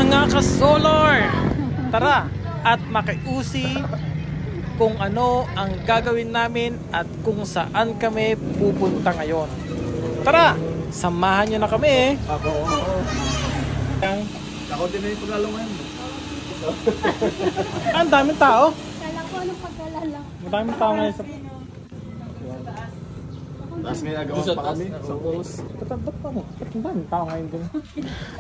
Mga ka-solar, tara at makiusi kung ano ang gagawin namin at kung saan kami pupunta ngayon. Tara, samahan nyo na kami. Ako din na yung paglalungan. Ang daming tao. Kala ko anong pagkalala. Madaming tao ngayon sa... Tapos may agawan pa kami sa post. Ang daming tao ngayon din.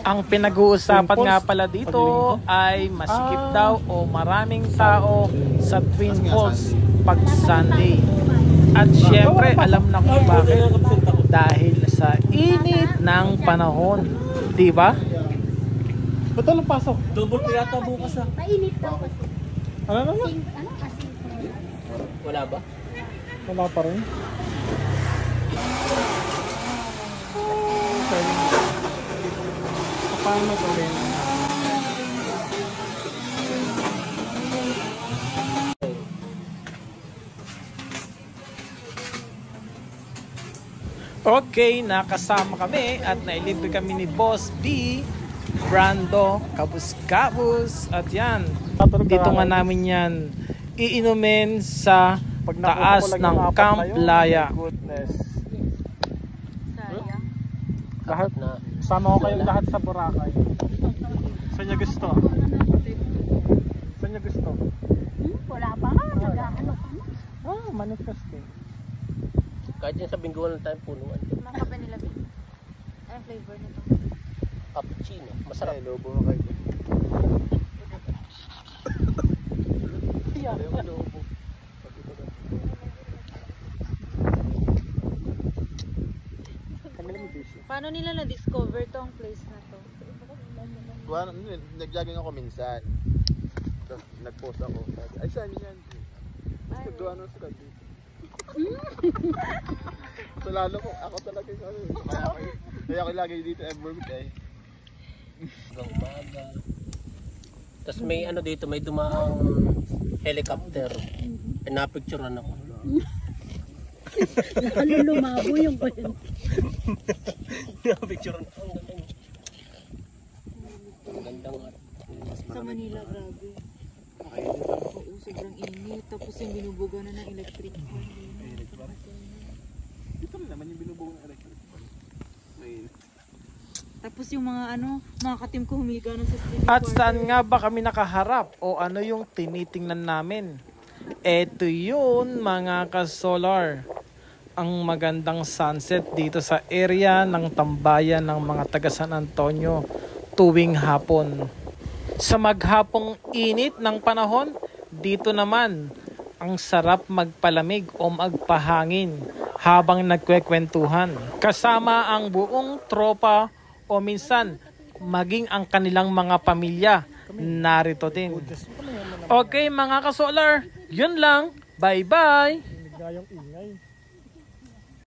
Ang pinag-uusapan nga pala dito ay masikip daw o maraming tao sa Twin Falls pag Sunday. At syempre alam na kung bakit. Dahil sa init ng panahon. Diba? Ba't walang pasok? Double pa yata bukas ah. Mainit daw kasi. Ano naman? Ano kasi? Wala ba? Wala pa rin. Paano ito rin? Okay, nakasama kami at nailibre kami ni Boss B, Brando, Kabus-Kabus at yan. Dito nga namin yan iinumin sa taas ng Camp Laya. Sayang. Lahat na. Sama ko kayong lahat sa Boracay. Saan niya gusto? Saan niya gusto? Wala pa nga. Nag-ano pa nga. Ah, manifesting. Kahit yung sa bingguan ng tayo punuan. Mga kape nila, babe. Anong flavor nito? Cappuccino. Masarap. Ay, lobo mo kayo. Tiyak. Lobo. Paano nila na-discover tong place na to? Nag-jogging ako minsan. Tapos nag-post ako. Ay, saan yan? Tapos nagduwa na sila dito. So lalo ko, ako talaga yung ano. Kaya ako lagi dito every week eh. Hanggang umaga. Tapos may ano dito, may dumaang helicopter. Pinapicturean ako. Lalo lumabo yung kwento. Pinapicturean ako. Ang gandang Sa Manila, grabe. Oo, sobrang init. Tapos yung binubuga na ng electric fan. Dito naman yung binubuo ng electric fan. Tapos yung mga katim ko humiga na sa street. At saan nga ba kami nakaharap o ano yung tinitingnan namin? Eto yun mga ka-solar. Ang magandang sunset dito sa area ng tambayan ng mga taga San Antonio tuwing hapon. Sa maghapong init ng panahon, dito naman ang sarap magpalamig o magpahangin habang nagkwekwentuhan. Kasama ang buong tropa o minsan maging ang kanilang mga pamilya narito din. Okay mga ka-solar, yun lang. Bye-bye!